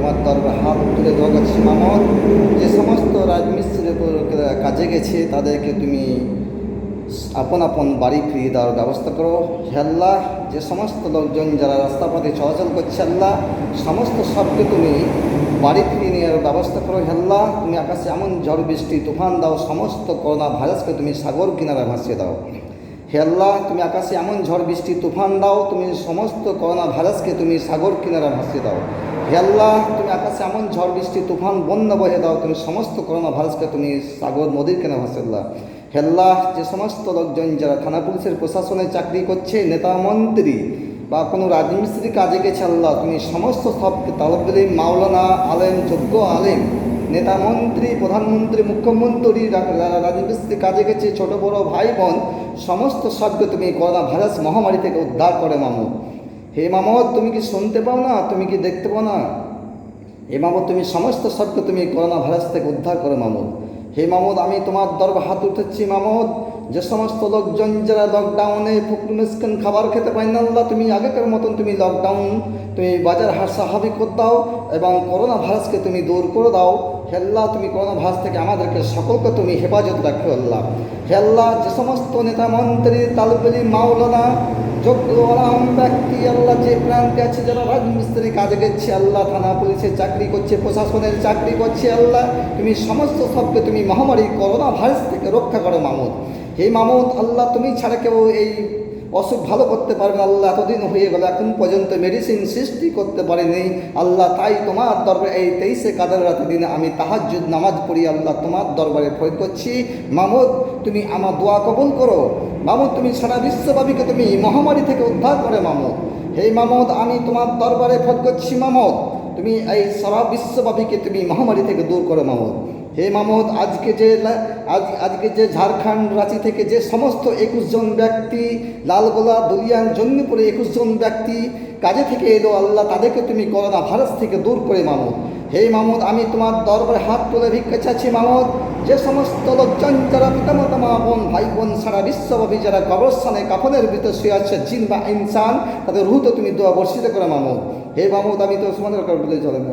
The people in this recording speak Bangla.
তোমার দরবার হাত তুলে দোয়া করছি মামদ, যে সমস্ত রাজমিস্ত্রির কাজে গেছে তাদেরকে তুমি আপন আপন বাড়ি ফিরিয়ে দেওয়ার ব্যবস্থা করো। হে আল্লাহ, যে সমস্ত লোকজন যারা রাস্তাপথে চলাচল করছে আল্লাহ, সমস্ত সবকে তুমি বাড়ি ফিরিয়ে নেওয়ার ব্যবস্থা করো। হে আল্লাহ, তুমি আকাশে এমন ঝড় বৃষ্টি তুফান দাও, সমস্ত করোনা ভাইরাসকে তুমি সাগর কিনারা ভাসিয়ে দাও। হে আল্লাহ, তুমি আকাশে এমন ঝড় বৃষ্টি তুফান দাও, তুমি সমস্ত করোনা ভাইরাসকে তুমি সাগর কিনারা ভাসিয়ে দাও। হে আল্লাহ, তুমি আকাশে এমন ঝড় বৃষ্টি তুফান বন্যা বহে দাও, তুমি সমস্ত করোনা ভাইরাসকে তুমি সাগর নদীর কিনারা ভাসিয়ে দাও। হে আল্লাহ, যে সমস্ত লোকজন যারা থানা পুলিশের প্রশাসনে চাকরি করছে, নেতা মন্ত্রী বা কোনো রাজমিস্ত্রি কাজে গেছে আল্লাহ, তুমি সমস্ত সবকে তালব ইলম, মাওলানা, আলেম, যোগ্য আলেম, নেতা মন্ত্রী, প্রধানমন্ত্রী, মুখ্যমন্ত্রী, রাজমিস্ত্রি কাজে গেছে, ছোট বড় ভাই বোন, সমস্ত সবকে তুমি করোনা ভাইরাস মহামারী থেকে উদ্ধার করে মামুদ। হে মামদ, তুমি কি শুনতে পাও না? তুমি কি দেখতে পাও না? হে মামদ, তুমি সমস্ত সবকে তুমি করোনা ভাইরাস থেকে উদ্ধার করে মামুদ। হে মামুদ, আমি তোমার দরবার হাত উঠেছি মামুদ, যে সমস্ত লোকজন যারা লকডাউনে ফুকরু মিসকিন খাবার খেতে পায় না আল্লাহ, তুমি আগেকার মতন তুমি লকডাউন তুমি বাজার হাট স্বাভাবিক করে দাও এবং করোনা ভাইরাসকে তুমি দূর করে দাও। হে আল্লাহ, তুমি করোনা ভাইরাস থেকে আমাদেরকে সকলকে তুমি হেফাজত রাখো আল্লাহ। হে আল্লাহ, যে সমস্ত নেতা মন্ত্রী, তালব ইলম, মাওলানা, যোগ্য আলাম ব্যক্তি আল্লাহ যে প্রান্তে আছে, যারা রাজমিস্ত্রি কাজে গেছে আল্লাহ, থানা পুলিশের চাকরি করছে, প্রশাসনের চাকরি করছে আল্লাহ, তুমি সমস্ত সবকে তুমি মহামারী করোনা ভাইরাস থেকে রক্ষা করো মামুদ। হে মামুদ, আল্লাহ তুমি ছাড়া কেউ এই অসুখ ভালো করতে পারবে না আল্লাহ। এতদিন হয়ে গেল, এখন পর্যন্ত মেডিসিন সৃষ্টি করতে পারেনি আল্লাহ। তাই তোমার দরবারে এই 23শে কাদের রাতের দিনে আমি তাহাজ্জুদ নামাজ পড়ি আল্লাহ, তোমার দরবারে ফরিয়াদ করছি মামুদ, তুমি আমার দোয়া কবুল করো মামুদ। তুমি সারা বিশ্বব্যাপীকে তুমি মহামারী থেকে উদ্ধার করে মামুদ। হে মামুদ, আমি তোমার দরবারে ফরিয়াদ করছি মামুদ, তুমি এই সারা বিশ্বব্যাপীকে তুমি মহামারী থেকে দূর করো মামুদ। হে মামুদ, আজকে যে ঝাড়খণ্ড রাঁচি থেকে যে সমস্ত 21 জন ব্যক্তি, লালগোলা, দুলিয়ান, জঙ্গিপুরে 21 জন ব্যক্তি কাজে থেকে এলো আল্লাহ, তাদেরকে তুমি করোনা ভাইরাস থেকে দূর করে মামুদ। হে মামুদ, আমি তোমার দরবারে হাত তুলে ভিক্ষা চাচ্ছি মামুদ, যে সমস্ত লোকজন যারা পিতামাতা, মা বোন, ভাই বোন, সারা বিশ্বব্যাপী যারা কবরস্থানে কাফনের ভিতর শুয়ে আছে, জিন বা ইনসান, তাদের রুহ তো তুমি দোয়া বর্ষিত করে মামুদ। হে মামুদ, আমি তো সমাধান করে বলে চলেন।